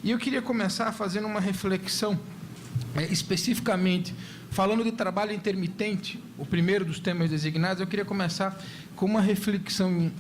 E eu queria começar fazendo uma reflexão, especificamente, falando de trabalho intermitente, o primeiro dos temas designados. Eu queria começar com uma reflexão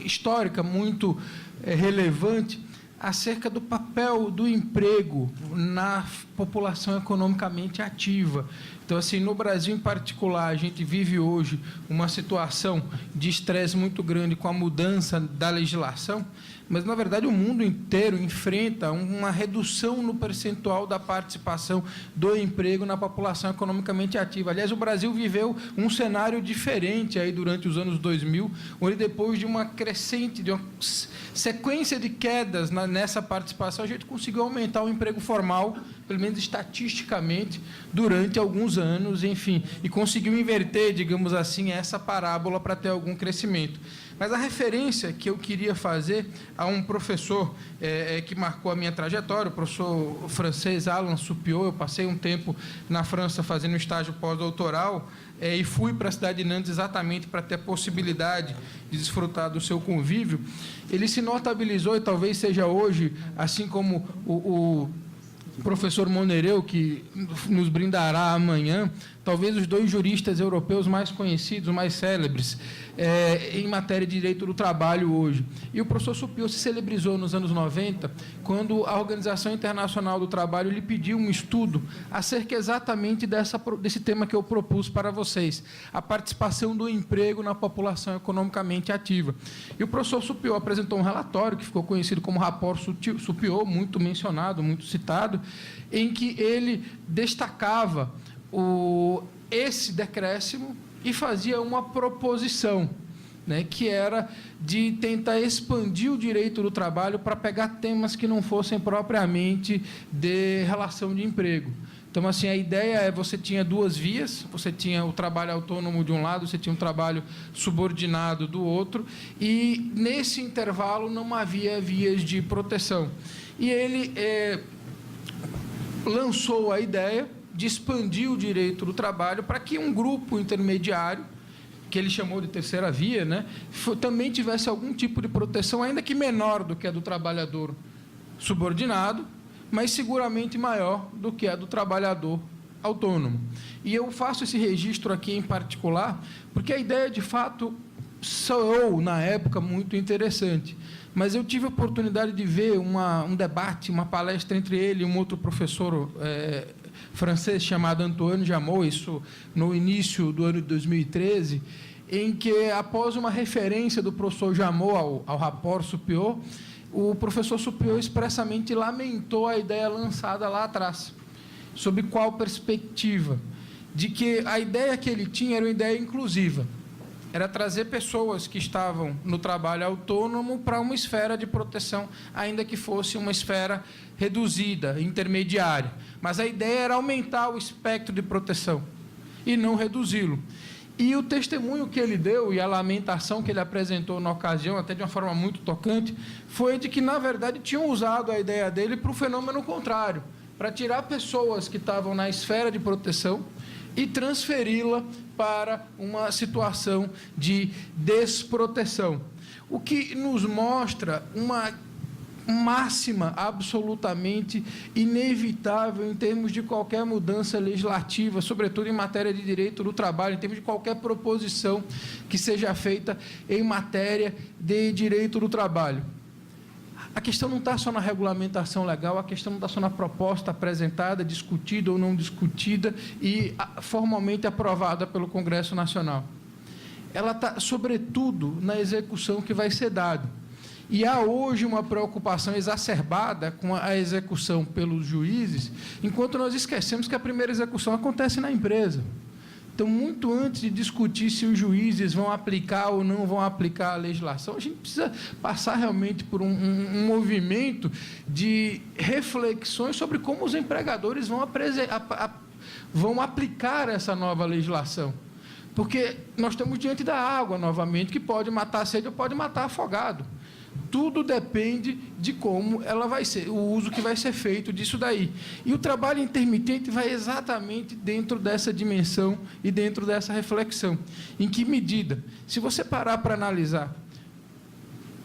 histórica muito relevante acerca do papel do emprego na população economicamente ativa. Então, assim, no Brasil em particular, a gente vive hoje uma situação de estresse muito grande com a mudança da legislação, mas, na verdade, o mundo inteiro enfrenta uma redução no percentual da participação do emprego na população economicamente ativa. Aliás, o Brasil viveu um cenário diferente aí durante os anos 2000, onde, depois de uma crescente, de uma sequência de quedas nessa participação, a gente conseguiu aumentar o emprego formal, pelo menos estatisticamente, durante alguns anos, enfim, e conseguiu inverter, digamos assim, essa parábola para ter algum crescimento. Mas a referência que eu queria fazer a um professor que marcou a minha trajetória, o professor francês Alain Soupiot. Eu passei um tempo na França fazendo um estágio pós-doutoral e fui para a cidade de Nantes exatamente para ter a possibilidade de desfrutar do seu convívio. Ele se notabilizou, e talvez seja hoje, assim como o professor Monereu, que nos brindará amanhã, talvez os dois juristas europeus mais conhecidos, mais célebres, em matéria de direito do trabalho hoje. E o professor Soupiot se celebrizou nos anos 90, quando a Organização Internacional do Trabalho lhe pediu um estudo acerca exatamente desse tema que eu propus para vocês, a participação do emprego na população economicamente ativa. E o professor Soupiot apresentou um relatório que ficou conhecido como Rapport Soupiot, muito mencionado, muito citado, em que ele destacava esse decréscimo e fazia uma proposição, que era de tentar expandir o direito do trabalho para pegar temas que não fossem propriamente de relação de emprego. Então, assim, a ideia é: você tinha duas vias, você tinha o trabalho autônomo de um lado, você tinha um trabalho subordinado do outro, e nesse intervalo não havia vias de proteção. E ele lançou a ideia de expandir o direito do trabalho para que um grupo intermediário, que ele chamou de terceira via, também tivesse algum tipo de proteção, ainda que menor do que a do trabalhador subordinado, mas seguramente maior do que a do trabalhador autônomo. E eu faço esse registro aqui em particular porque a ideia, de fato, soou, na época, muito interessante. Mas eu tive a oportunidade de ver um debate, uma palestra entre ele e um outro professor francês chamado Antoine Jameau, isso no início do ano de 2013, em que, após uma referência do professor Jameau ao Rapport Soupiot, o professor Soupiot expressamente lamentou a ideia lançada lá atrás, sob qual perspectiva? De que a ideia que ele tinha era uma ideia inclusiva, era trazer pessoas que estavam no trabalho autônomo para uma esfera de proteção, ainda que fosse uma esfera reduzida, intermediária. Mas a ideia era aumentar o espectro de proteção e não reduzi-lo. E o testemunho que ele deu e a lamentação que ele apresentou na ocasião, até de uma forma muito tocante, foi de que, na verdade, tinham usado a ideia dele para o fenômeno contrário, para tirar pessoas que estavam na esfera de proteção e transferi-la para uma situação de desproteção. O que nos mostra uma máxima absolutamente inevitável em termos de qualquer mudança legislativa, sobretudo em matéria de direito do trabalho, em termos de qualquer proposição que seja feita em matéria de direito do trabalho. A questão não está só na regulamentação legal, a questão não está só na proposta apresentada, discutida ou não discutida e formalmente aprovada pelo Congresso Nacional. Ela está, sobretudo, na execução que vai ser dada. E há hoje uma preocupação exacerbada com a execução pelos juízes, enquanto nós esquecemos que a primeira execução acontece na empresa. Então, muito antes de discutir se os juízes vão aplicar ou não vão aplicar a legislação, a gente precisa passar realmente por um movimento de reflexões sobre como os empregadores vão aplicar essa nova legislação. Porque nós estamos diante da água, novamente, que pode matar a sede ou pode matar afogado. Tudo depende de como ela vai ser, o uso que vai ser feito disso daí. E o trabalho intermitente vai exatamente dentro dessa dimensão e dentro dessa reflexão. Em que medida? Se você parar para analisar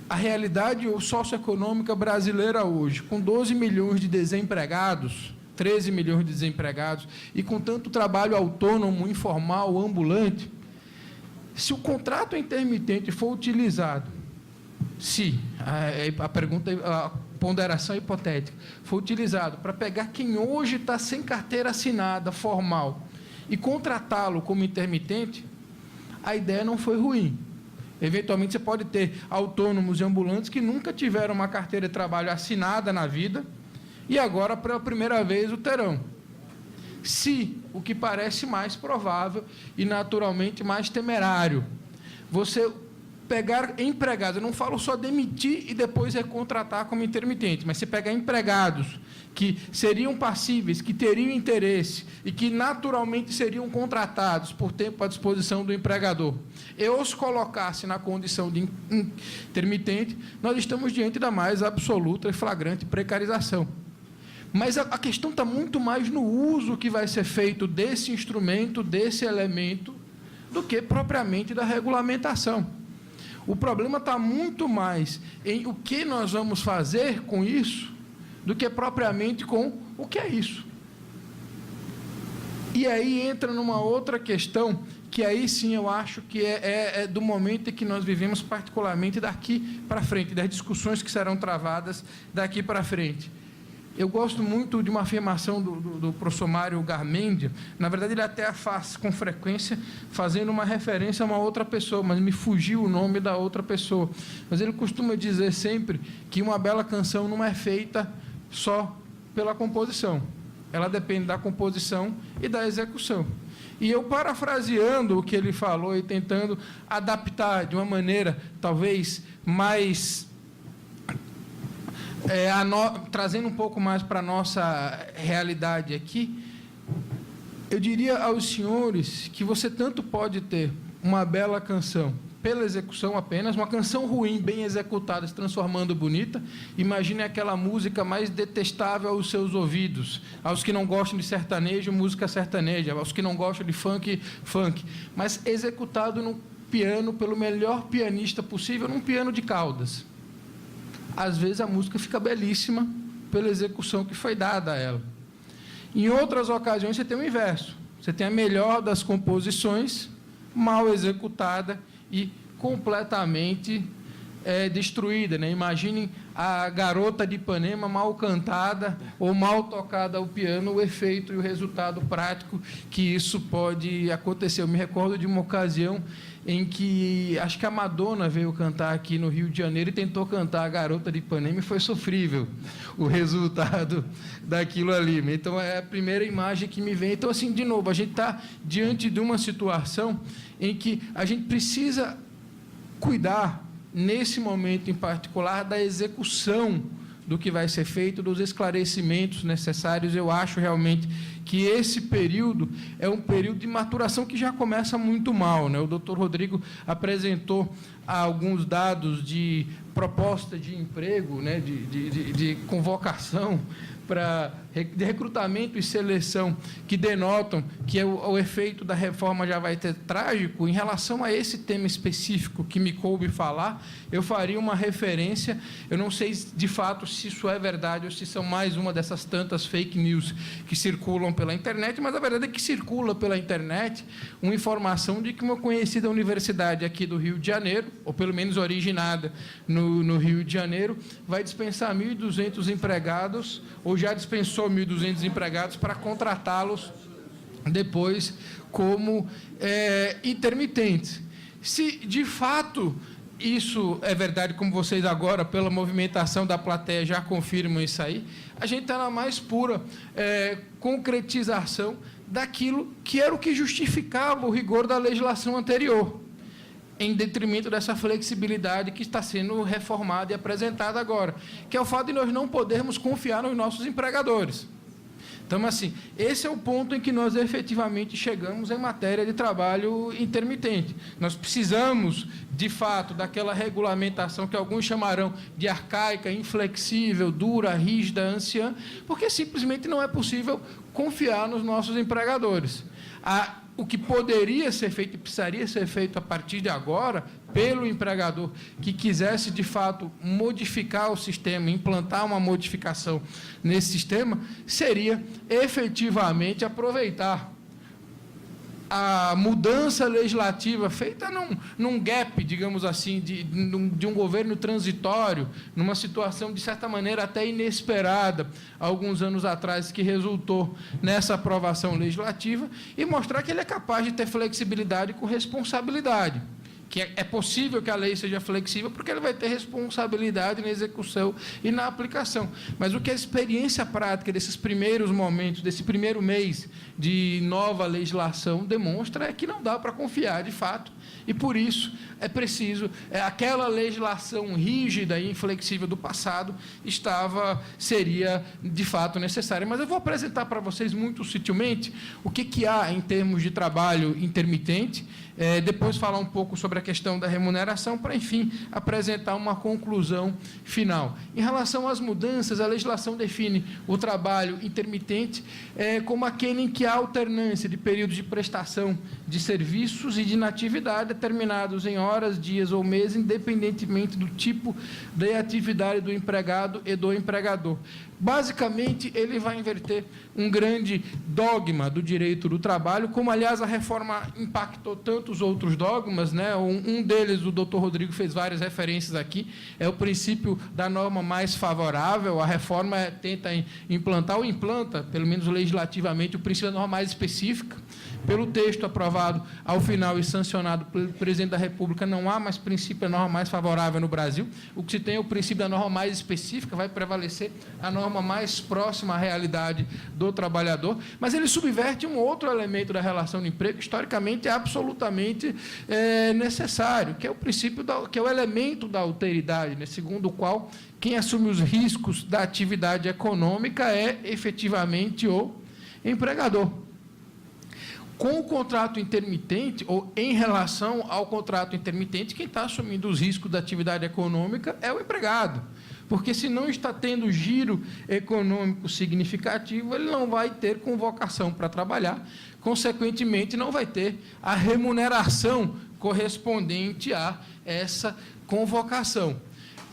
a realidade socioeconômica brasileira hoje, com 12 milhões de desempregados, 13 milhões de desempregados, e com tanto trabalho autônomo, informal, ambulante, se o contrato intermitente for utilizado, se a ponderação hipotética for utilizado para pegar quem hoje está sem carteira assinada formal e contratá-lo como intermitente, a ideia não foi ruim. Eventualmente, você pode ter autônomos e ambulantes que nunca tiveram uma carteira de trabalho assinada na vida e agora, pela primeira vez, o terão. Se, o que parece mais provável e, naturalmente, mais temerário, você pegar empregados, eu não falo só demitir e depois recontratar como intermitente, mas você pegar empregados que seriam passíveis, que teriam interesse e que naturalmente seriam contratados por tempo à disposição do empregador, e os colocasse na condição de intermitente, nós estamos diante da mais absoluta e flagrante precarização. Mas a questão está muito mais no uso que vai ser feito desse instrumento, desse elemento, do que propriamente da regulamentação. O problema está muito mais em o que nós vamos fazer com isso do que propriamente com o que é isso. E aí entra numa outra questão, que aí sim eu acho que é do momento em que nós vivemos, particularmente daqui para frente, das discussões que serão travadas daqui para frente. Eu gosto muito de uma afirmação do professor Mário Garmendia. Na verdade, ele até a faz com frequência, fazendo uma referência a uma outra pessoa, mas me fugiu o nome da outra pessoa. Mas ele costuma dizer sempre que uma bela canção não é feita só pela composição. Ela depende da composição e da execução. E eu, parafraseando o que ele falou e tentando adaptar de uma maneira talvez mais... trazendo um pouco mais para a nossa realidade aqui, eu diria aos senhores que você tanto pode ter uma bela canção pela execução apenas, uma canção ruim, bem executada, se transformando bonita. Imagine aquela música mais detestável aos seus ouvidos, aos que não gostam de sertanejo, música sertaneja, aos que não gostam de funk, funk, mas executado no piano, pelo melhor pianista possível, num piano de caudas. Às vezes a música fica belíssima pela execução que foi dada a ela. Em outras ocasiões, você tem o inverso. Você tem a melhor das composições, mal executada e completamente destruída, né? Imaginem a Garota de Ipanema mal cantada ou mal tocada ao piano, o efeito e o resultado prático que isso pode acontecer. Eu me recordo de uma ocasião em que, acho que a Madonna veio cantar aqui no Rio de Janeiro e tentou cantar a Garota de Ipanema e foi sofrível o resultado daquilo ali. Então, é a primeira imagem que me vem. Então, assim, de novo, a gente está diante de uma situação em que a gente precisa cuidar, nesse momento em particular, da execução do que vai ser feito, dos esclarecimentos necessários. Eu acho realmente que esse período é um período de maturação que já começa muito mal, né? O doutor Rodrigo apresentou alguns dados de proposta de emprego, né? de convocação de recrutamento e seleção, que denotam que o efeito da reforma já vai ter trágico. Em relação a esse tema específico que me coube falar, eu faria uma referência, eu não sei de fato se isso é verdade ou se são mais uma dessas tantas fake news que circulam pela internet, mas a verdade é que circula pela internet uma informação de que uma conhecida universidade aqui do Rio de Janeiro, ou pelo menos originada no Rio de Janeiro, vai dispensar 1.200 empregados, ou já dispensou 1.200 empregados para contratá-los depois como intermitentes. Se, de fato, isso é verdade, como vocês agora, pela movimentação da plateia, já confirmam isso aí, a gente está na mais pura concretização daquilo que era o que justificava o rigor da legislação anterior, em detrimento dessa flexibilidade que está sendo reformada e apresentada agora, que é o fato de nós não podermos confiar nos nossos empregadores. Então, assim, esse é o ponto em que nós efetivamente chegamos em matéria de trabalho intermitente. Nós precisamos, de fato, daquela regulamentação que alguns chamarão de arcaica, inflexível, dura, rígida, anciã, porque simplesmente não é possível confiar nos nossos empregadores. O que poderia ser feito e precisaria ser feito a partir de agora, pelo empregador que quisesse, de fato, modificar o sistema, implantar uma modificação nesse sistema, seria efetivamente aproveitar a mudança legislativa feita num gap, digamos assim, de um governo transitório, numa situação, de certa maneira, até inesperada, alguns anos atrás, que resultou nessa aprovação legislativa, e mostrar que ele é capaz de ter flexibilidade com responsabilidade, que é possível que a lei seja flexível, porque ele vai ter responsabilidade na execução e na aplicação. Mas o que a experiência prática desses primeiros momentos, desse primeiro mês de nova legislação, demonstra é que não dá para confiar, de fato, e, por isso, é preciso, aquela legislação rígida e inflexível do passado seria, de fato, necessária. Mas eu vou apresentar para vocês, muito sutilmente, o que há em termos de trabalho intermitente, depois falar um pouco sobre a questão da remuneração, para, enfim, apresentar uma conclusão final. Em relação às mudanças, a legislação define o trabalho intermitente como aquele em que há alternância de períodos de prestação de serviços e de inatividade determinados em horas, dias ou meses, independentemente do tipo de atividade do empregado e do empregador. Basicamente, ele vai inverter um grande dogma do direito do trabalho, como, aliás, a reforma impactou tantos outros dogmas, né? Um deles, o doutor Rodrigo fez várias referências aqui, é o princípio da norma mais favorável. A reforma tenta implantar, ou implanta, pelo menos legislativamente, o princípio da norma mais específica. Pelo texto aprovado ao final e sancionado pelo presidente da República, não há mais princípio da norma mais favorável no Brasil. O que se tem é o princípio da norma mais específica, vai prevalecer a norma mais próxima à realidade do trabalhador, mas ele subverte um outro elemento da relação de emprego que, historicamente, é absolutamente necessário, que é o princípio, que é o elemento da alteridade, né, segundo o qual quem assume os riscos da atividade econômica é, efetivamente, o empregador. Com o contrato intermitente, ou em relação ao contrato intermitente, quem está assumindo os riscos da atividade econômica é o empregado, porque, se não está tendo giro econômico significativo, ele não vai ter convocação para trabalhar, consequentemente, não vai ter a remuneração correspondente a essa convocação.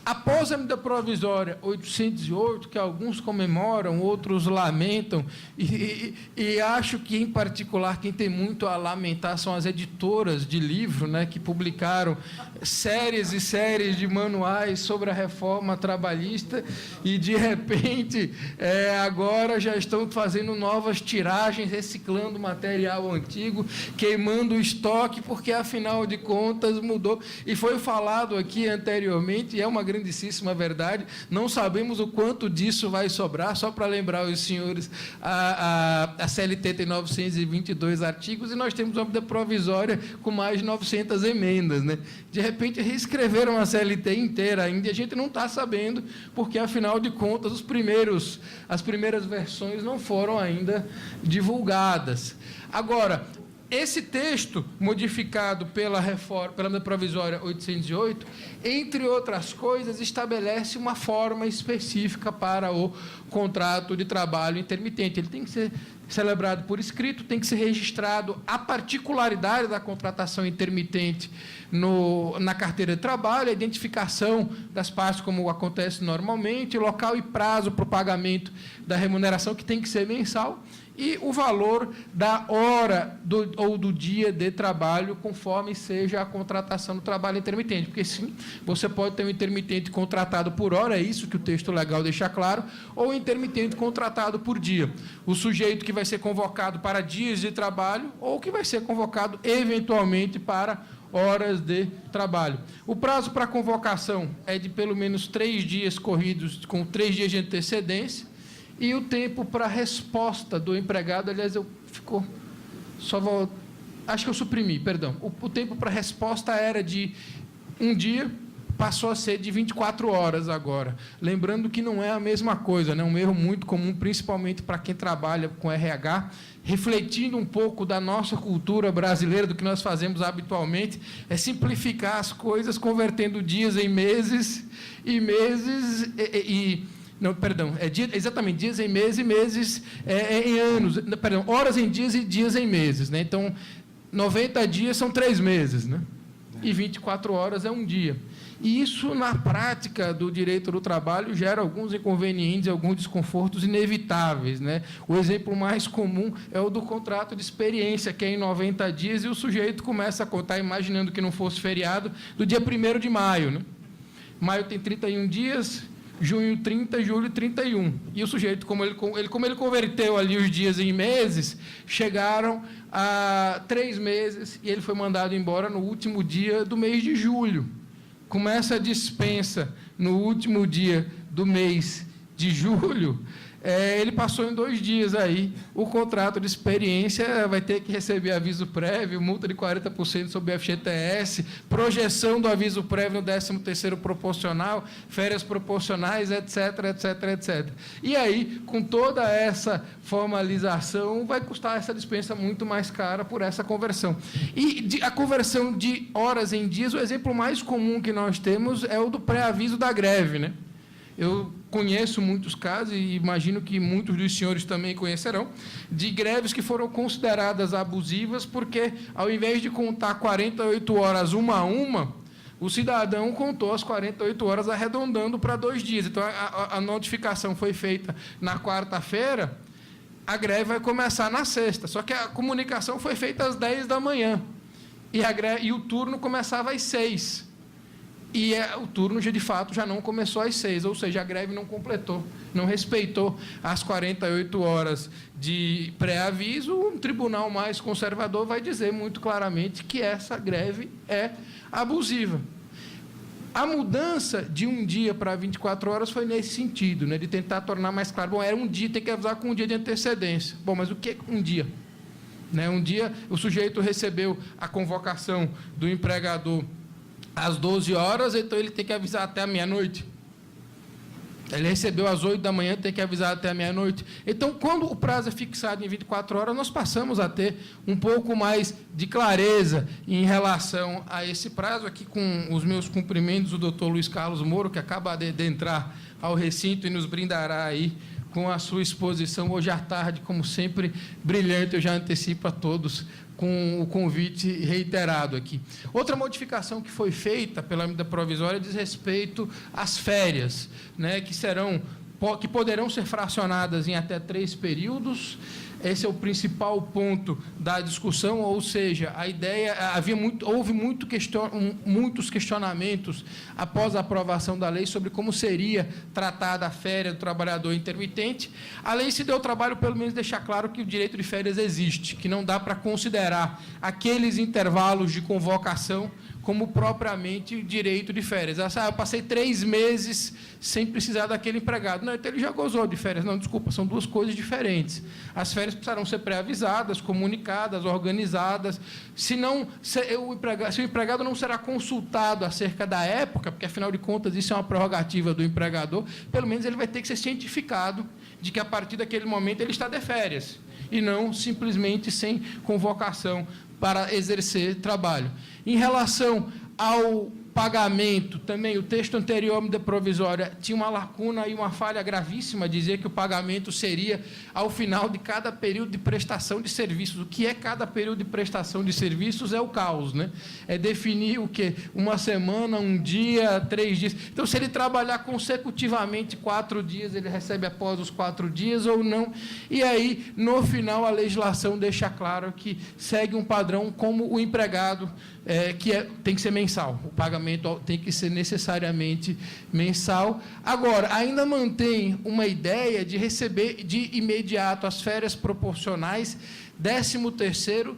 Após a medida provisória 808, que alguns comemoram, outros lamentam, e acho que, em particular, quem tem muito a lamentar são as editoras de livro, né, que publicaram séries e séries de manuais sobre a reforma trabalhista e, de repente, agora já estão fazendo novas tiragens, reciclando material antigo, queimando o estoque, porque, afinal de contas, mudou. E foi falado aqui anteriormente, e é uma grandíssima verdade, não sabemos o quanto disso vai sobrar. Só para lembrar os senhores, a CLT tem 922 artigos e nós temos uma medida provisória com mais de 900 emendas, né? De repente, reescreveram a CLT inteira ainda, e a gente não está sabendo, porque, afinal de contas, as primeiras versões não foram ainda divulgadas. Agora, esse texto, modificado pela medida provisória 808, entre outras coisas, estabelece uma forma específica para o contrato de trabalho intermitente. Ele tem que ser celebrado por escrito, tem que ser registrado a particularidade da contratação intermitente na carteira de trabalho, a identificação das partes, como acontece normalmente, local e prazo para o pagamento da remuneração, que tem que ser mensal, e o valor da hora ou do dia de trabalho, conforme seja a contratação do trabalho intermitente. Porque, sim, você pode ter um intermitente contratado por hora, é isso que o texto legal deixa claro, ou um intermitente contratado por dia. O sujeito que vai ser convocado para dias de trabalho ou que vai ser convocado, eventualmente, para horas de trabalho. O prazo para convocação é de, pelo menos, 3 dias corridos, com 3 dias de antecedência. E o tempo para resposta do empregado, aliás, acho que eu suprimi, perdão. O tempo para resposta era de 1 dia, passou a ser de 24 horas agora. Lembrando que não é a mesma coisa, né? Um erro muito comum, principalmente para quem trabalha com RH, refletindo um pouco da nossa cultura brasileira, do que nós fazemos habitualmente, é simplificar as coisas, convertendo dias em meses, e meses não, perdão, exatamente, dias em meses e meses em anos. Perdão, horas em dias e dias em meses, né? Então, 90 dias são 3 meses, né? e 24 horas é um dia. E isso, na prática do direito do trabalho, gera alguns inconvenientes, alguns desconfortos inevitáveis, né? O exemplo mais comum é o do contrato de experiência, que é em 90 dias, e o sujeito começa a contar, imaginando que não fosse feriado, do dia 1º de maio. Né? Maio tem 31 dias, junho 30, julho 31. E o sujeito, como ele converteu ali os dias em meses, chegaram a 3 meses, e ele foi mandado embora no último dia do mês de julho. Começa a dispensa no último dia do mês de julho, ele passou em 2 dias aí, o contrato de experiência vai ter que receber aviso prévio, multa de 40% sobre o FGTS, projeção do aviso prévio no 13º proporcional, férias proporcionais, etc., etc., etc. E aí, com toda essa formalização, vai custar essa dispensa muito mais cara por essa conversão. E a conversão de horas em dias, o exemplo mais comum que nós temos é o do pré-aviso da greve, né? Eu conheço muitos casos, e imagino que muitos dos senhores também conhecerão, de greves que foram consideradas abusivas, porque, ao invés de contar 48 horas uma a uma, o cidadão contou as 48 horas arredondando para 2 dias. Então, a notificação foi feita na quarta-feira, a greve vai começar na sexta, só que a comunicação foi feita às 10 da manhã, e o turno começava às 6. E o turno, de fato, já não começou às 6, ou seja, a greve não completou, não respeitou as 48 horas de pré-aviso. Um tribunal mais conservador vai dizer muito claramente que essa greve é abusiva. A mudança de um dia para 24 horas foi nesse sentido, né, de tentar tornar mais claro. Bom, era um dia, tem que avisar com um dia de antecedência. Bom, mas o que é um dia? Né, um dia, o sujeito recebeu a convocação do empregador às 12 horas, então ele tem que avisar até a meia-noite. Ele recebeu às 8 da manhã, tem que avisar até a meia-noite. Então, quando o prazo é fixado em 24 horas, nós passamos a ter um pouco mais de clareza em relação a esse prazo. Aqui, com os meus cumprimentos, o doutor Luiz Carlos Moro, que acaba de entrar ao recinto e nos brindará aí com a sua exposição hoje à tarde, como sempre, brilhante. Eu já antecipo a todos com o convite reiterado aqui. Outra modificação que foi feita pela medida provisória diz respeito às férias, né, que poderão ser fracionadas em até 3 períodos. Esse é o principal ponto da discussão, ou seja, a ideia, houve muitos questionamentos após a aprovação da lei sobre como seria tratada a férias do trabalhador intermitente. A lei se deu o trabalho, pelo menos, deixar claro que o direito de férias existe, que não dá para considerar aqueles intervalos de convocação como propriamente direito de férias. Eu passei 3 meses sem precisar daquele empregado. Não, então ele já gozou de férias. Não, desculpa, são 2 coisas diferentes. As férias precisarão ser pré-avisadas, comunicadas, organizadas. Se o empregado não será consultado acerca da época, porque, afinal de contas, isso é uma prerrogativa do empregador, pelo menos ele vai ter que ser cientificado de que, a partir daquele momento, ele está de férias, e não simplesmente sem convocação para exercer trabalho. Em relação ao pagamento, também o texto anterior à medida provisória tinha uma lacuna e uma falha gravíssima, dizer que o pagamento seria ao final de cada período de prestação de serviços. O que é cada período de prestação de serviços é o caos, né? É definir o quê? 1 semana, 1 dia, 3 dias. Então, se ele trabalhar consecutivamente 4 dias, ele recebe após os 4 dias ou não. E aí, no final, a legislação deixa claro que segue um padrão como o empregado, tem que ser mensal. O pagamento tem que ser necessariamente mensal. Agora, ainda mantém uma ideia de receber de imediato as férias proporcionais, 13º,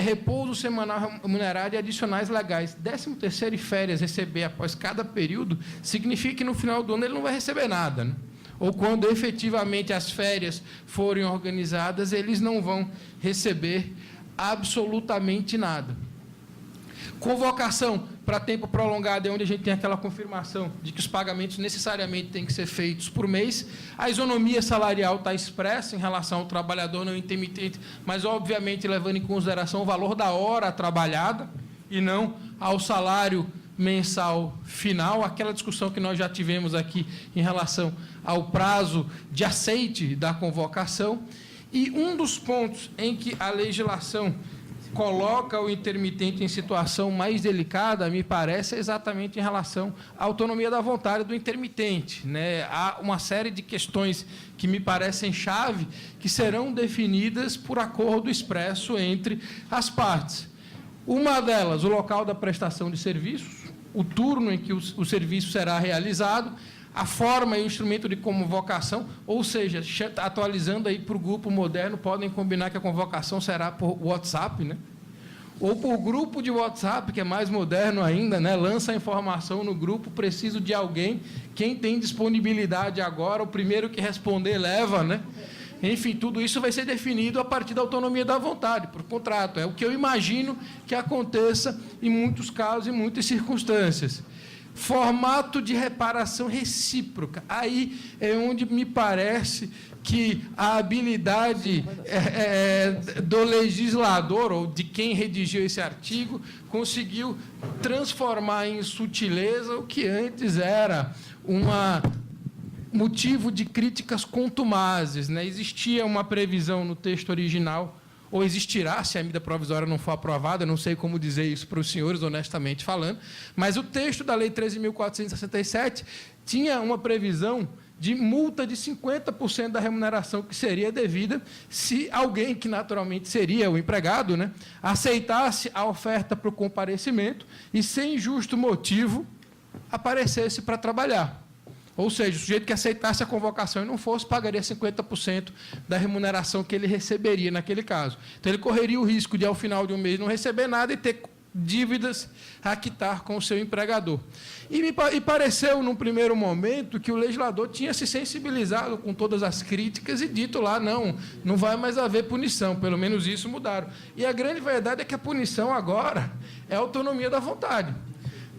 repouso semanal remunerado e adicionais legais. 13º e férias receber após cada período significa que, no final do ano, ele não vai receber nada, né? Ou, quando efetivamente as férias forem organizadas, eles não vão receber absolutamente nada. Convocação para tempo prolongado é onde a gente tem aquela confirmação de que os pagamentos necessariamente têm que ser feitos por mês. A isonomia salarial está expressa em relação ao trabalhador não intermitente, mas, obviamente, levando em consideração o valor da hora trabalhada e não ao salário mensal final. Aquela discussão que nós já tivemos aqui em relação ao prazo de aceite da convocação. E um dos pontos em que a legislação coloca o intermitente em situação mais delicada, me parece, exatamente em relação à autonomia da vontade do intermitente, né? Há uma série de questões que me parecem chave, que serão definidas por acordo expresso entre as partes. Uma delas, o local da prestação de serviços, o turno em que o serviço será realizado, a forma e o instrumento de convocação, ou seja, atualizando aí para o grupo moderno, podem combinar que a convocação será por WhatsApp, né? Ou por grupo de WhatsApp, que é mais moderno ainda, né? Lança a informação no grupo, preciso de alguém, quem tem disponibilidade agora, o primeiro que responder leva, né? Enfim, tudo isso vai ser definido a partir da autonomia da vontade, por contrato. É o que eu imagino que aconteça em muitos casos, em muitas circunstâncias. Formato de reparação recíproca. Aí é onde me parece que a habilidade do legislador, ou de quem redigiu esse artigo, conseguiu transformar em sutileza o que antes era motivo de críticas contumazes, né? Existia uma previsão no texto original, ou existirá, se a medida provisória não for aprovada, não sei como dizer isso para os senhores, honestamente falando, mas o texto da Lei 13.467 tinha uma previsão de multa de 50% da remuneração que seria devida se alguém, que naturalmente seria o empregado, né, aceitasse a oferta para o comparecimento e, sem justo motivo, aparecesse para trabalhar. Ou seja, o sujeito que aceitasse a convocação e não fosse, pagaria 50% da remuneração que ele receberia naquele caso. Então, ele correria o risco de, ao final de um mês, não receber nada e ter dívidas a quitar com o seu empregador. E pareceu, num primeiro momento, que o legislador tinha se sensibilizado com todas as críticas e dito lá, não vai mais haver punição, pelo menos isso mudaram. E a grande verdade é que a punição agora é a autonomia da vontade.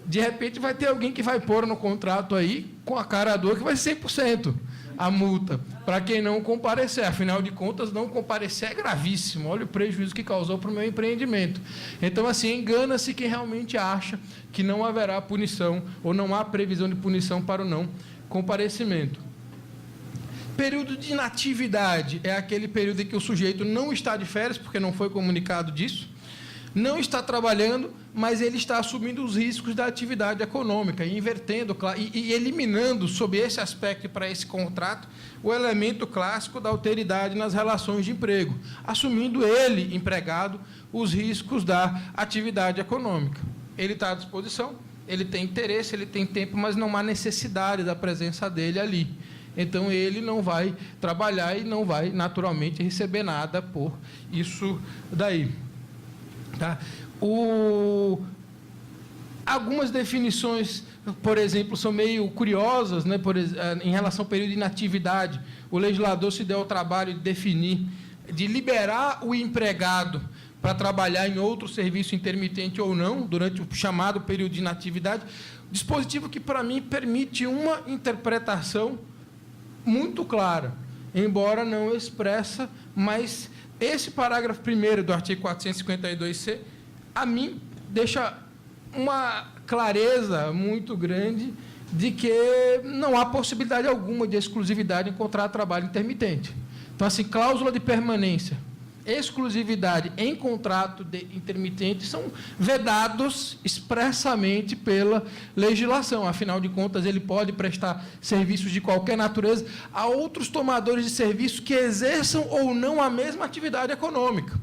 De repente, vai ter alguém que vai pôr no contrato aí, com a cara dura, que vai ser 100% a multa, para quem não comparecer. Afinal de contas, não comparecer é gravíssimo. Olha o prejuízo que causou para o meu empreendimento. Então, assim, engana-se quem realmente acha que não haverá punição, ou não há previsão de punição para o não comparecimento. Período de inatividade é aquele período em que o sujeito não está de férias, porque não foi comunicado disso, não está trabalhando, mas ele está assumindo os riscos da atividade econômica, e invertendo e eliminando, sob esse aspecto, para esse contrato, o elemento clássico da alteridade nas relações de emprego, assumindo ele, empregado, os riscos da atividade econômica. Ele está à disposição, ele tem interesse, ele tem tempo, mas não há necessidade da presença dele ali. Então, ele não vai trabalhar e não vai, naturalmente, receber nada por isso daí. Tá? Algumas definições, por exemplo, são meio curiosas, né? Em relação ao período de inatividade. O legislador se deu ao trabalho de definir, de liberar o empregado para trabalhar em outro serviço intermitente ou não, durante o chamado período de inatividade, dispositivo que, para mim, permite uma interpretação muito clara, embora não expressa, mas esse parágrafo 1º do artigo 452-C, a mim, deixa uma clareza muito grande de que não há possibilidade alguma de exclusividade em contrato de trabalho intermitente. Então, assim, cláusula de permanência, exclusividade em contrato de intermitente são vedados expressamente pela legislação. Afinal de contas, ele pode prestar serviços de qualquer natureza a outros tomadores de serviço que exerçam ou não a mesma atividade econômica.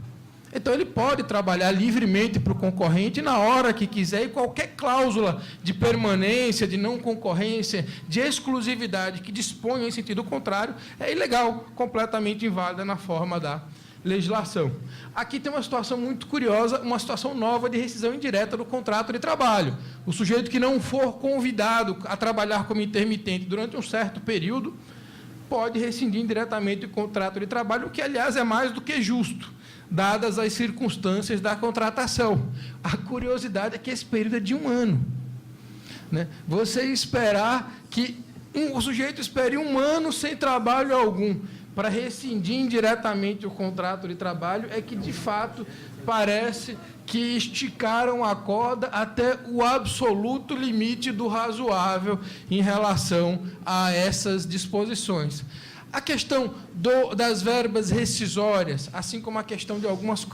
Então, ele pode trabalhar livremente para o concorrente na hora que quiser, e qualquer cláusula de permanência, de não concorrência, de exclusividade que disponha em sentido contrário, é ilegal, completamente inválida na forma da legislação. Aqui tem uma situação muito curiosa, uma situação nova de rescisão indireta do contrato de trabalho. O sujeito que não for convidado a trabalhar como intermitente durante um certo período pode rescindir indiretamente o contrato de trabalho, o que, aliás, é mais do que justo, dadas as circunstâncias da contratação. A curiosidade é que esse período é de 1 ano. Né? Você esperar que o sujeito espere 1 ano sem trabalho algum para rescindir indiretamente o contrato de trabalho, é que, de fato, parece que esticaram a corda até o absoluto limite do razoável em relação a essas disposições. A questão das verbas rescisórias, assim como a questão de algumas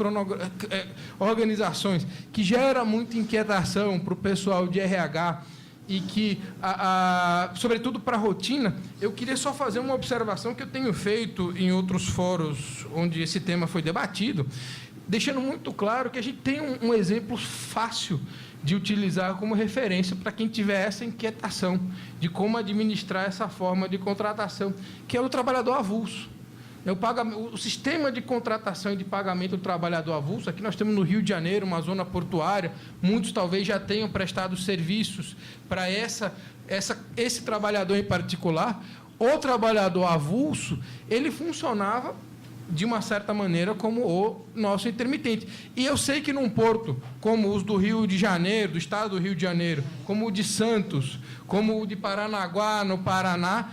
organizações, que gera muita inquietação para o pessoal de RH e que, sobretudo para a rotina, eu queria só fazer uma observação que eu tenho feito em outros fóruns onde esse tema foi debatido, deixando muito claro que a gente tem um exemplo fácil de utilizar como referência para quem tiver essa inquietação de como administrar essa forma de contratação, que é o trabalhador avulso. O sistema de contratação e de pagamento do trabalhador avulso, aqui nós temos no Rio de Janeiro uma zona portuária, muitos talvez já tenham prestado serviços para esse trabalhador em particular. O trabalhador avulso, ele funcionava de uma certa maneira como o nosso intermitente. E eu sei que num porto como os do Rio de Janeiro, do estado do Rio de Janeiro, como o de Santos, como o de Paranaguá, no Paraná,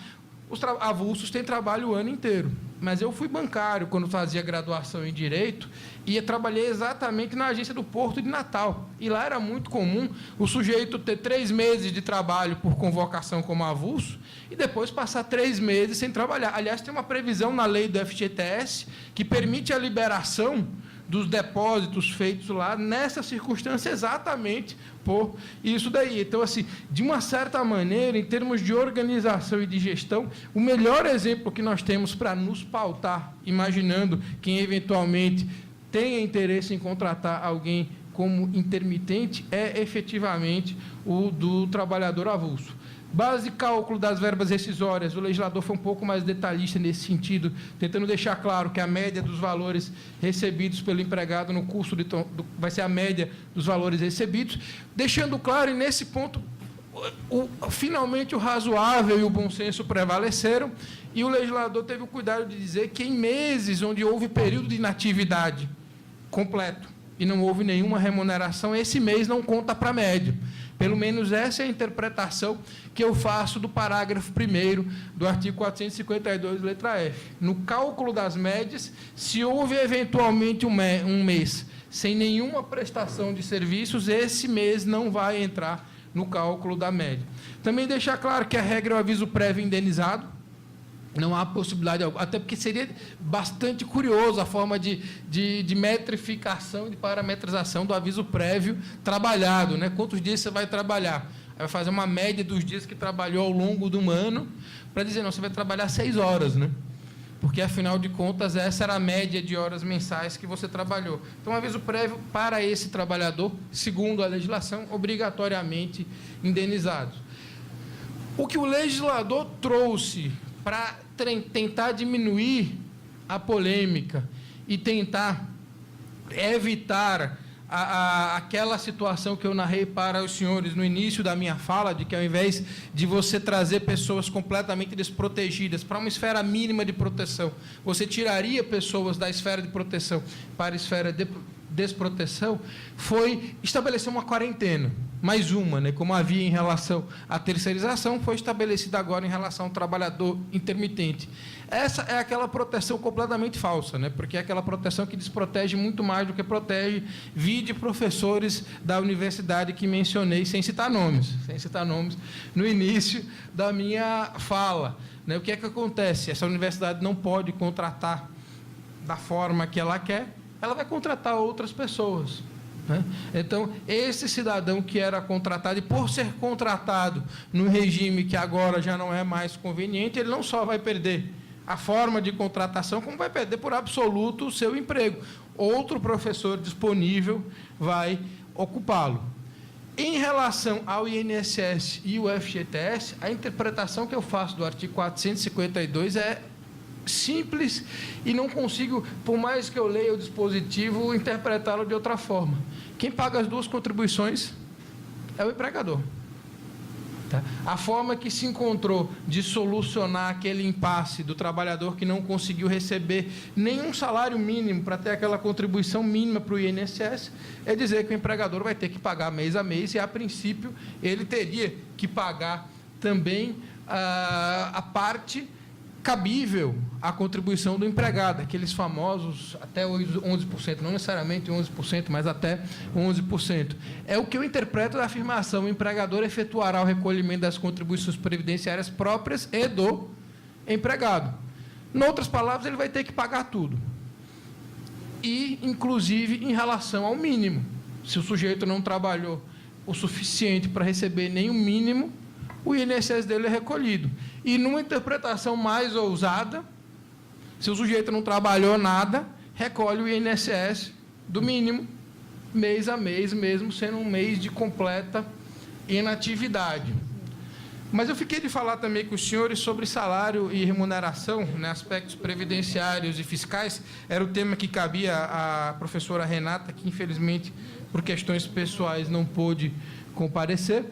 os avulsos têm trabalho o ano inteiro. Mas eu fui bancário quando fazia graduação em Direito e trabalhei exatamente na agência do Porto de Natal. E lá era muito comum o sujeito ter 3 meses de trabalho por convocação como avulso e depois passar 3 meses sem trabalhar. Aliás, tem uma previsão na lei do FGTS que permite a liberação dos depósitos feitos lá nessa circunstância exatamente por isso daí. Então, assim, de uma certa maneira, em termos de organização e de gestão, o melhor exemplo que nós temos para nos pautar, imaginando quem eventualmente tenha interesse em contratar alguém como intermitente, é efetivamente o do trabalhador avulso. Base de cálculo das verbas rescisórias, o legislador foi um pouco mais detalhista nesse sentido, tentando deixar claro que a média dos valores recebidos pelo empregado no curso vai ser a média dos valores recebidos, deixando claro, e nesse ponto, finalmente o razoável e o bom senso prevaleceram, e o legislador teve o cuidado de dizer que em meses onde houve período de inatividade completo e não houve nenhuma remuneração, esse mês não conta para a média. Pelo menos essa é a interpretação que eu faço do parágrafo 1º do artigo 452, letra F. No cálculo das médias, se houve eventualmente um mês sem nenhuma prestação de serviços, esse mês não vai entrar no cálculo da média. Também deixar claro que a regra é o aviso prévio indenizado, não há possibilidade, até porque seria bastante curioso a forma de metrificação, de parametrização do aviso prévio trabalhado, né? Quantos dias você vai trabalhar? Aí vai fazer uma média dos dias que trabalhou ao longo de um ano, para dizer, não, você vai trabalhar 6 horas, né? Porque, afinal de contas, essa era a média de horas mensais que você trabalhou. Então, aviso prévio para esse trabalhador, segundo a legislação, obrigatoriamente indenizado. O que o legislador trouxe para tentar diminuir a polêmica e tentar evitar aquela situação que eu narrei para os senhores no início da minha fala, de que ao invés de você trazer pessoas completamente desprotegidas para uma esfera mínima de proteção, você tiraria pessoas da esfera de proteção para a esfera de desproteção, foi estabelecer uma quarentena, mais uma, né, como havia em relação à terceirização, foi estabelecida agora em relação ao trabalhador intermitente. Essa é aquela proteção completamente falsa, né, porque é aquela proteção que desprotege muito mais do que protege, vide professores da universidade que mencionei, sem citar nomes no início da minha fala. Né, o que é que acontece? Essa universidade não pode contratar da forma que ela quer, ela vai contratar outras pessoas. Né? Então, esse cidadão que era contratado, e por ser contratado no regime que agora já não é mais conveniente, ele não só vai perder a forma de contratação, como vai perder por absoluto o seu emprego. Outro professor disponível vai ocupá-lo. Em relação ao INSS e o FGTS, a interpretação que eu faço do artigo 452 é simples e não consigo, por mais que eu leia o dispositivo, interpretá-lo de outra forma. Quem paga as duas contribuições é o empregador. Tá? A forma que se encontrou de solucionar aquele impasse do trabalhador que não conseguiu receber nenhum salário mínimo para ter aquela contribuição mínima para o INSS é dizer que o empregador vai ter que pagar mês a mês e, a princípio, ele teria que pagar também a parte cabível à contribuição do empregado, aqueles famosos até 11%, não necessariamente 11%, mas até 11%. É o que eu interpreto da afirmação: o empregador efetuará o recolhimento das contribuições previdenciárias próprias e do empregado. Em outras palavras, ele vai ter que pagar tudo. E, inclusive, em relação ao mínimo. Se o sujeito não trabalhou o suficiente para receber nem o mínimo, o INSS dele é recolhido. E, numa interpretação mais ousada, se o sujeito não trabalhou nada, recolhe o INSS do mínimo, mês a mês, mesmo sendo um mês de completa inatividade. Mas eu fiquei de falar também com os senhores sobre salário e remuneração, né, aspectos previdenciários e fiscais. Era o tema que cabia à professora Renata, que, infelizmente, por questões pessoais, não pôde comparecer.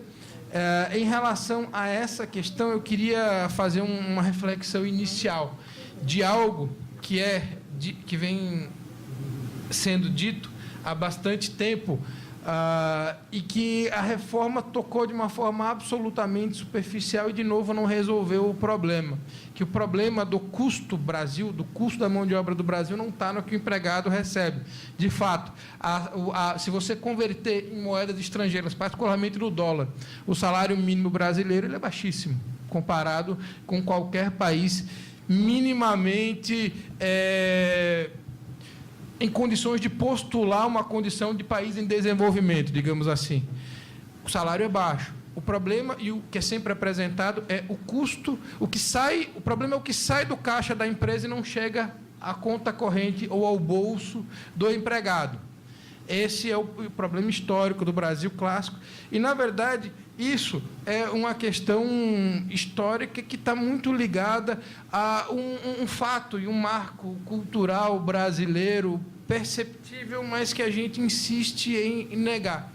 Em relação a essa questão, eu queria fazer uma reflexão inicial de algo que vem sendo dito há bastante tempo, e que a reforma tocou de uma forma absolutamente superficial e, de novo, não resolveu o problema. Que o problema do custo Brasil, do custo da mão de obra do Brasil, não está no que o empregado recebe. De fato, se você converter em moedas estrangeiras, particularmente no dólar, o salário mínimo brasileiro ele é baixíssimo, comparado com qualquer país minimamente em condições de postular uma condição de país em desenvolvimento, digamos assim. O salário é baixo. O problema, e o que é sempre apresentado, é o custo, o problema é o que sai do caixa da empresa e não chega à conta corrente ou ao bolso do empregado. Esse é o problema histórico do Brasil clássico. E, na verdade, isso é uma questão histórica que está muito ligada a um fato e um marco cultural brasileiro perceptível, mas que a gente insiste em negar.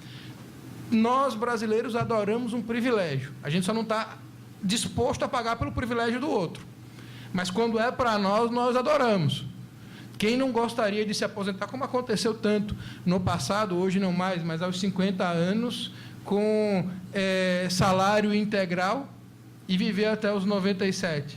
Nós, brasileiros, adoramos um privilégio. A gente só não está disposto a pagar pelo privilégio do outro. Mas, quando é para nós, nós adoramos. Quem não gostaria de se aposentar, como aconteceu tanto no passado, hoje não mais, mas aos 50 anos, com salário integral e viver até os 97.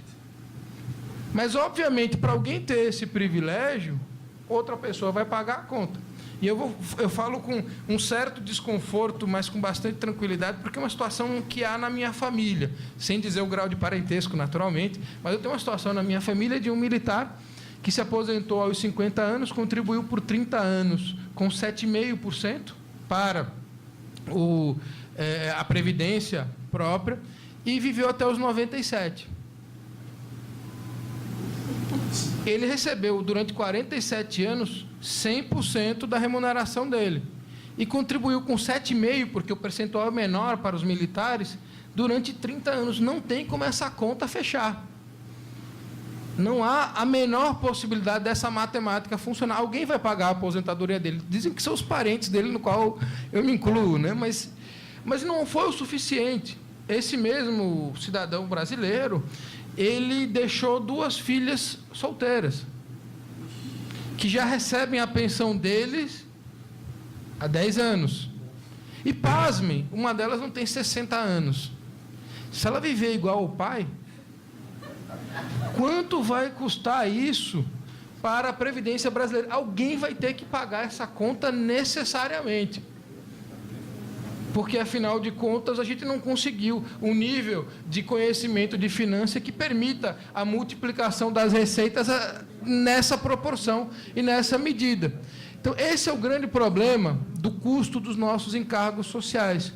Mas, obviamente, para alguém ter esse privilégio, outra pessoa vai pagar a conta. E eu falo com um certo desconforto, mas com bastante tranquilidade, porque é uma situação que há na minha família, sem dizer o grau de parentesco, naturalmente, mas eu tenho uma situação na minha família de um militar que se aposentou aos 50 anos, contribuiu por 30 anos, com 7,5% para a previdência própria, e viveu até os 97. Ele recebeu, durante 47 anos, 100% da remuneração dele. E contribuiu com 7,5%, porque o percentual é menor para os militares, durante 30 anos. Não tem como essa conta fechar. Não há a menor possibilidade dessa matemática funcionar. Alguém vai pagar a aposentadoria dele. Dizem que são os parentes dele, no qual eu me incluo, né? Mas não foi o suficiente. Esse mesmo cidadão brasileiro, ele deixou 2 filhas solteiras, que já recebem a pensão deles há 10 anos. E, pasmem, uma delas não tem 60 anos. Se ela viver igual ao pai, quanto vai custar isso para a Previdência brasileira? Alguém vai ter que pagar essa conta necessariamente. Porque, afinal de contas, a gente não conseguiu um nível de conhecimento de finanças que permita a multiplicação das receitas nessa proporção e nessa medida. Então, esse é o grande problema do custo dos nossos encargos sociais.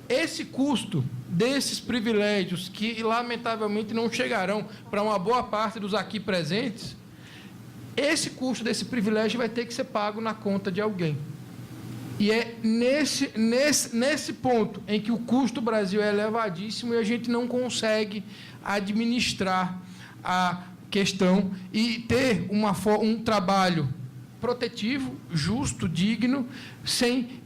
Esse custo desses privilégios, que lamentavelmente não chegarão para uma boa parte dos aqui presentes, esse custo desse privilégio vai ter que ser pago na conta de alguém. E é nesse ponto em que o custo do Brasil é elevadíssimo e a gente não consegue administrar a questão e ter um trabalho protetivo, justo, digno, sem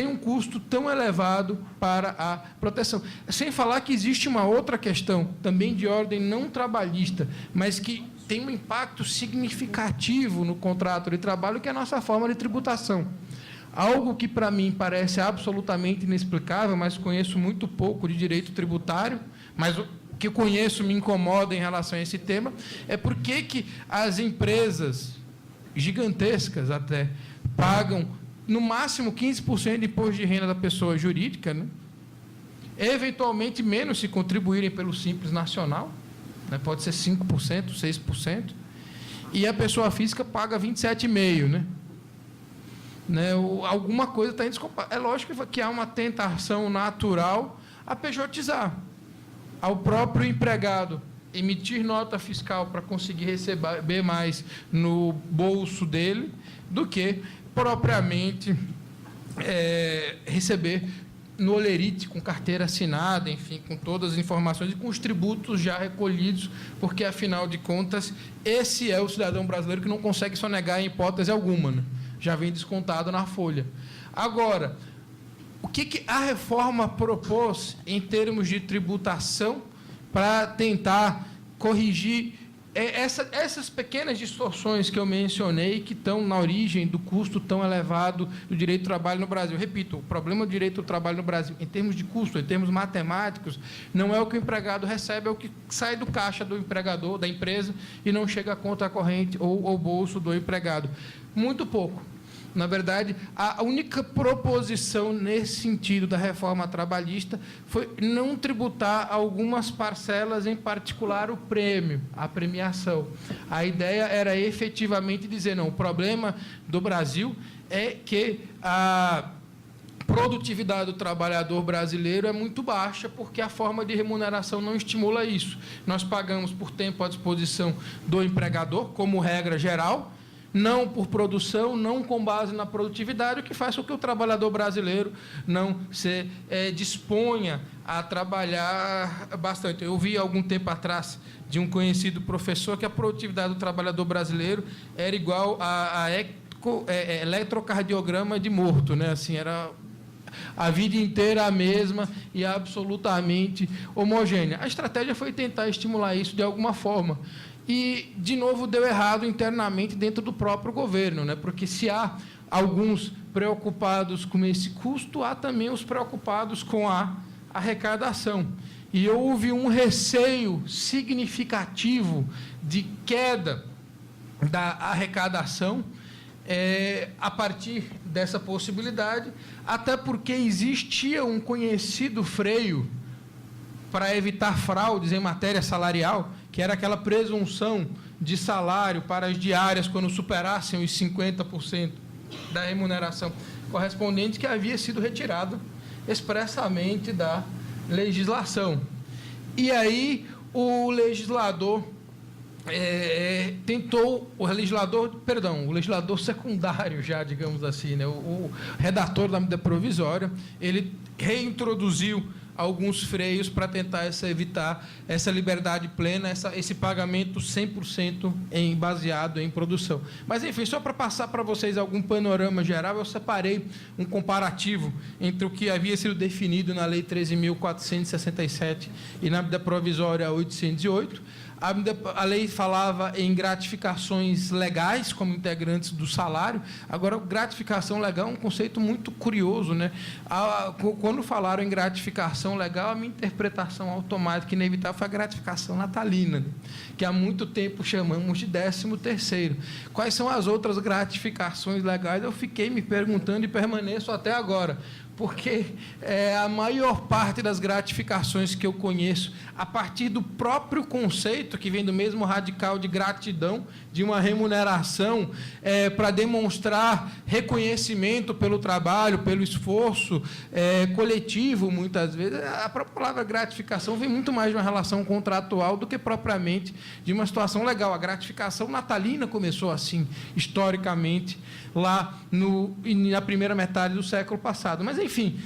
um custo tão elevado para a proteção. Sem falar que existe uma outra questão, também de ordem não trabalhista, mas que tem um impacto significativo no contrato de trabalho, que é a nossa forma de tributação. Algo que, para mim, parece absolutamente inexplicável, mas conheço muito pouco de direito tributário, mas o que eu conheço me incomoda em relação a esse tema, é por que as empresas gigantescas até pagam no máximo 15% de imposto de renda da pessoa jurídica, né? Eventualmente menos se contribuírem pelo Simples Nacional, né? Pode ser 5%, 6%, e a pessoa física paga 27,5%, né? Alguma coisa está desculpada. É lógico que há uma tentação natural a pejotizar. Ao próprio empregado emitir nota fiscal para conseguir receber mais no bolso dele do que propriamente receber no olerite, com carteira assinada, enfim, com todas as informações e com os tributos já recolhidos, porque, afinal de contas, esse é o cidadão brasileiro que não consegue sonegar em hipótese alguma, né? Já vem descontado na folha. Agora, o que a reforma propôs em termos de tributação para tentar corrigir essas pequenas distorções que eu mencionei, que estão na origem do custo tão elevado do direito do trabalho no Brasil? Repito, o problema do direito do trabalho no Brasil, em termos de custo, em termos matemáticos, não é o que o empregado recebe, é o que sai do caixa do empregador, da empresa, e não chega à conta corrente ou ao bolso do empregado. Muito pouco. Na verdade, a única proposição nesse sentido da reforma trabalhista foi não tributar algumas parcelas, em particular o prêmio, a premiação. A ideia era efetivamente dizer, não, o problema do Brasil é que a produtividade do trabalhador brasileiro é muito baixa, porque a forma de remuneração não estimula isso. Nós pagamos por tempo à disposição do empregador, como regra geral, não por produção, não com base na produtividade, o que faz com que o trabalhador brasileiro não se disponha a trabalhar bastante. Eu vi, algum tempo atrás, de um conhecido professor, que a produtividade do trabalhador brasileiro era igual a eletrocardiograma de morto, né? Assim, era a vida inteira a mesma e absolutamente homogênea. A estratégia foi tentar estimular isso de alguma forma. E, de novo, deu errado internamente dentro do próprio governo, né? Porque se há alguns preocupados com esse custo, há também os preocupados com a arrecadação. E houve um receio significativo de queda da arrecadação a partir dessa possibilidade, até porque existia um conhecido freio para evitar fraudes em matéria salarial, que era aquela presunção de salário para as diárias quando superassem os 50% da remuneração correspondente, que havia sido retirado expressamente da legislação. E aí o legislador o legislador secundário, já, digamos assim, né, o redator da medida provisória, ele reintroduziu alguns freios para tentar evitar essa liberdade plena, esse pagamento 100% baseado em produção. Mas, enfim, só para passar para vocês algum panorama geral, eu separei um comparativo entre o que havia sido definido na Lei 13.467 e na medida provisória 808. A lei falava em gratificações legais como integrantes do salário. Agora, gratificação legal é um conceito muito curioso, né? Quando falaram em gratificação legal, a minha interpretação automática e inevitável foi a gratificação natalina, né? Que há muito tempo chamamos de 13º. Quais são as outras gratificações legais? Eu fiquei me perguntando e permaneço até agora, porque a maior parte das gratificações que eu conheço, a partir do próprio conceito, que vem do mesmo radical de gratidão, de uma remuneração para demonstrar reconhecimento pelo trabalho, pelo esforço coletivo, muitas vezes, a própria palavra gratificação vem muito mais de uma relação contratual do que propriamente de uma situação legal. A gratificação natalina começou assim, historicamente, lá na primeira metade do século passado. Mas, enfim,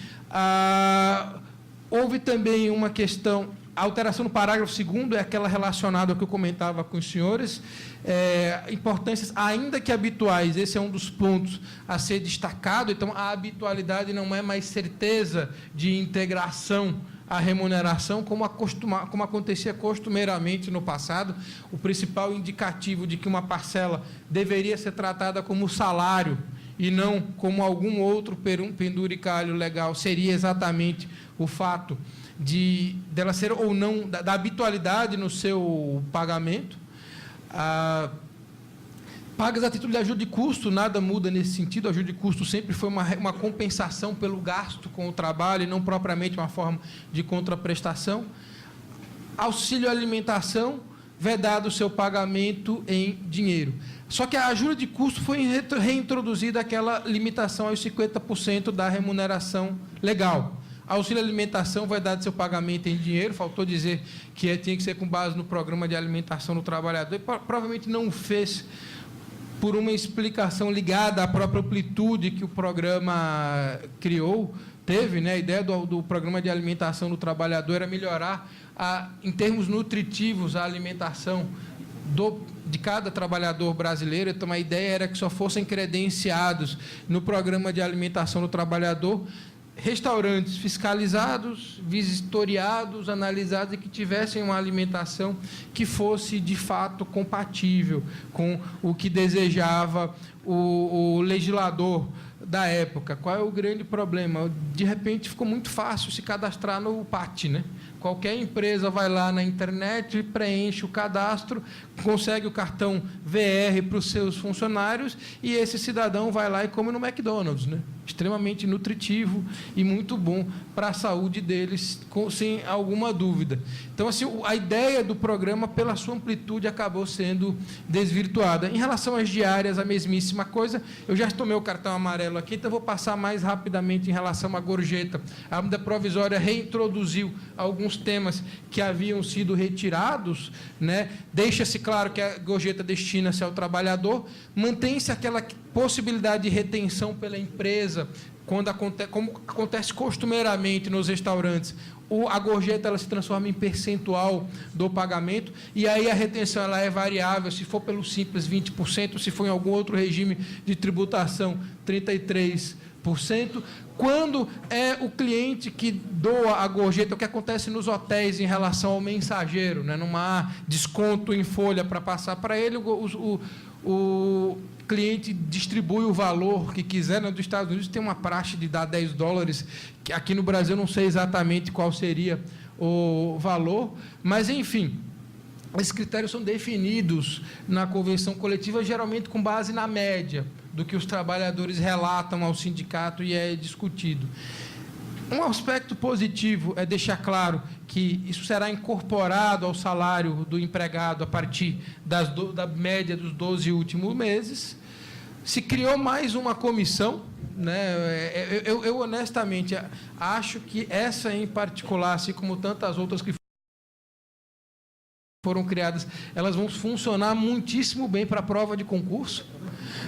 houve também uma questão, a alteração no parágrafo 2º é aquela relacionada ao que eu comentava com os senhores, importâncias, ainda que habituais, esse é um dos pontos a ser destacado. Então, a habitualidade não é mais certeza de integração à remuneração, como acontecia costumeiramente no passado. O principal indicativo de que uma parcela deveria ser tratada como salário e não como algum outro penduricalho legal seria exatamente o fato dela ser ou não, da habitualidade no seu pagamento. Pagas a título de ajuda de custo, nada muda nesse sentido. A ajuda de custo sempre foi uma compensação pelo gasto com o trabalho e não propriamente uma forma de contraprestação. Auxílio alimentação, vedado o seu pagamento em dinheiro. Só que a ajuda de custo foi reintroduzida aquela limitação aos 50% da remuneração legal. Auxílio alimentação vai dar seu pagamento em dinheiro, faltou dizer que tinha que ser com base no programa de alimentação do trabalhador, e provavelmente não o fez por uma explicação ligada à própria amplitude que o programa teve, né? A ideia do programa de alimentação do trabalhador era melhorar, em termos nutritivos, a alimentação de cada trabalhador brasileiro. Então, a ideia era que só fossem credenciados no programa de alimentação do trabalhador restaurantes fiscalizados, vistoriados, analisados e que tivessem uma alimentação que fosse, de fato, compatível com o que desejava o legislador da época. Qual é o grande problema? De repente, ficou muito fácil se cadastrar no PAT, né? Qualquer empresa vai lá na internet, preenche o cadastro, consegue o cartão VR para os seus funcionários e esse cidadão vai lá e come no McDonald's, né? Extremamente nutritivo e muito bom para a saúde deles, sem alguma dúvida. Então, assim, a ideia do programa, pela sua amplitude, acabou sendo desvirtuada. Em relação às diárias, a mesmíssima coisa. Eu já tomei o cartão amarelo aqui, então vou passar mais rapidamente em relação à gorjeta. A medida provisória reintroduziu alguns temas que haviam sido retirados, né? Deixa-se claro que a gorjeta destina-se ao trabalhador, mantém-se aquela possibilidade de retenção pela empresa, como acontece costumeiramente nos restaurantes. A gorjeta ela se transforma em percentual do pagamento, e aí a retenção ela é variável, se for pelo simples 20%, se for em algum outro regime de tributação, 33%. Quando é o cliente que doa a gorjeta, o que acontece nos hotéis em relação ao mensageiro, né? Não há desconto em folha para passar para ele, o cliente distribui o valor que quiser. Nos Estados Unidos tem uma praxe de dar $10, que aqui no Brasil não sei exatamente qual seria o valor, mas, enfim, esses critérios são definidos na convenção coletiva, geralmente com base na média do que os trabalhadores relatam ao sindicato e é discutido. Um aspecto positivo é deixar claro que isso será incorporado ao salário do empregado a partir da média dos 12 últimos meses. Se criou mais uma comissão, né? Eu honestamente acho que essa em particular, assim como tantas outras que foram criadas, elas vão funcionar muitíssimo bem para a prova de concurso,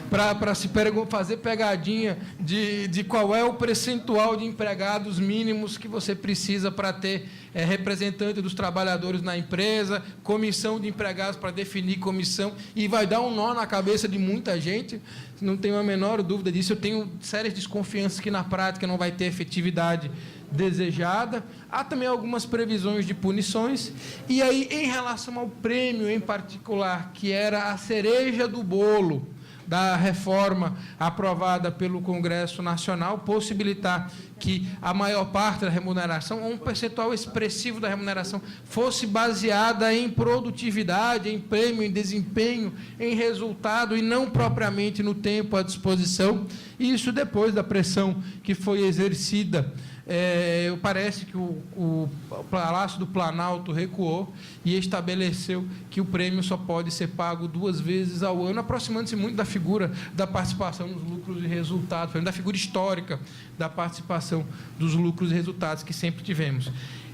para se fazer pegadinha de qual é o percentual de empregados mínimos que você precisa para ter representante dos trabalhadores na empresa, comissão de empregados para definir comissão, e vai dar um nó na cabeça de muita gente, não tenho a menor dúvida disso. Eu tenho sérias desconfianças que, na prática, não vai ter efetividade desejada. Há também algumas previsões de punições. E aí, em relação ao prêmio em particular, que era a cereja do bolo da reforma aprovada pelo Congresso Nacional, possibilitar que a maior parte da remuneração, ou um percentual expressivo da remuneração, fosse baseada em produtividade, em prêmio, em desempenho, em resultado, e não propriamente no tempo à disposição. E isso depois da pressão que foi exercida. Parece que o Palácio do Planalto recuou e estabeleceu que o prêmio só pode ser pago 2 vezes ao ano, aproximando-se muito da figura da participação nos lucros e resultados, da figura histórica da participação dos lucros e resultados que sempre tivemos.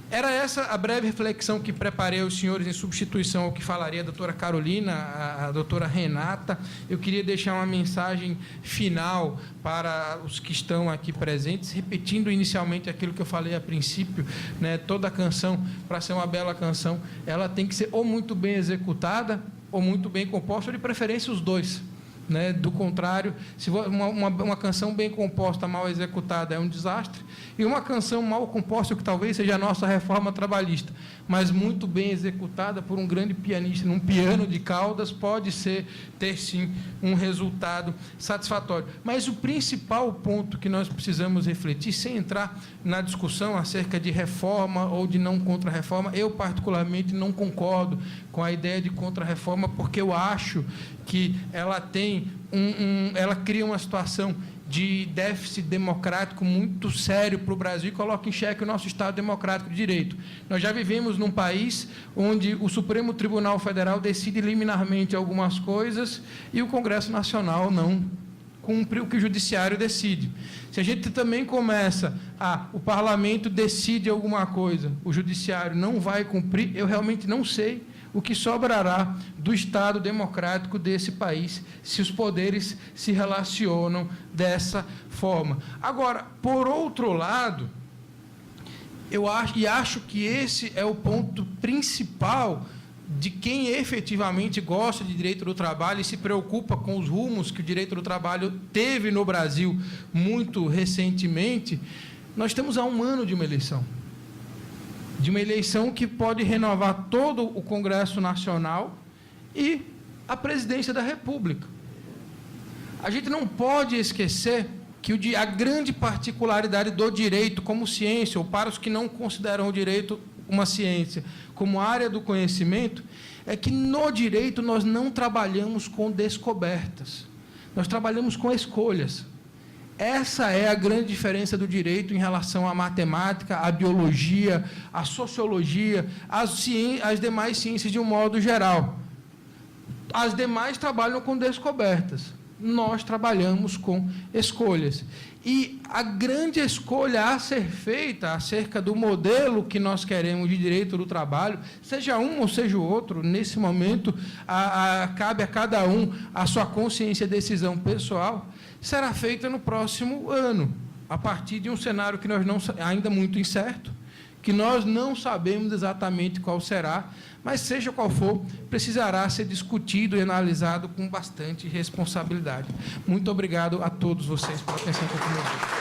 Era essa a breve reflexão que preparei aos senhores em substituição ao que falaria a doutora Carolina, a doutora Renata. Eu queria deixar uma mensagem final para os que estão aqui presentes, repetindo inicialmente aquilo que eu falei a princípio, né? Toda canção, para ser uma bela canção, ela tem que ser ou muito bem executada ou muito bem composta, ou de preferência os dois. Né? Do contrário, se uma canção bem composta, mal executada, é um desastre, e uma canção mal composta, que talvez seja a nossa reforma trabalhista, mas muito bem executada por um grande pianista, num piano de caudas, pode ter sim um resultado satisfatório. Mas o principal ponto que nós precisamos refletir, sem entrar na discussão acerca de reforma ou de não contra-reforma, eu particularmente não concordo com a ideia de contra-reforma, porque eu acho que ela tem ela cria uma situação de déficit democrático muito sério para o Brasil e coloca em xeque o nosso Estado democrático de direito. Nós já vivemos num país onde o Supremo Tribunal Federal decide liminarmente algumas coisas e o Congresso Nacional não cumpre o que o Judiciário decide. Se a gente também começa o Parlamento decide alguma coisa, o Judiciário não vai cumprir, eu realmente não sei o que sobrará do Estado democrático desse país, se os poderes se relacionam dessa forma. Agora, por outro lado, eu acho que esse é o ponto principal de quem efetivamente gosta de direito do trabalho e se preocupa com os rumos que o direito do trabalho teve no Brasil muito recentemente. Nós estamos há um ano de uma eleição que pode renovar todo o Congresso Nacional e a presidência da República. A gente não pode esquecer que a grande particularidade do direito como ciência, ou para os que não consideram o direito uma ciência, como área do conhecimento, é que no direito nós não trabalhamos com descobertas, nós trabalhamos com escolhas. Essa é a grande diferença do direito em relação à matemática, à biologia, à sociologia, às demais ciências de um modo geral. As demais trabalham com descobertas, nós trabalhamos com escolhas. E a grande escolha a ser feita acerca do modelo que nós queremos de direito do trabalho, seja um ou seja o outro, nesse momento, cabe a cada um a sua consciência e decisão pessoal, será feita no próximo ano, a partir de um cenário que nós não ainda muito incerto, que nós não sabemos exatamente qual será, mas, seja qual for, precisará ser discutido e analisado com bastante responsabilidade. Muito obrigado a todos vocês pela atenção que eu tive.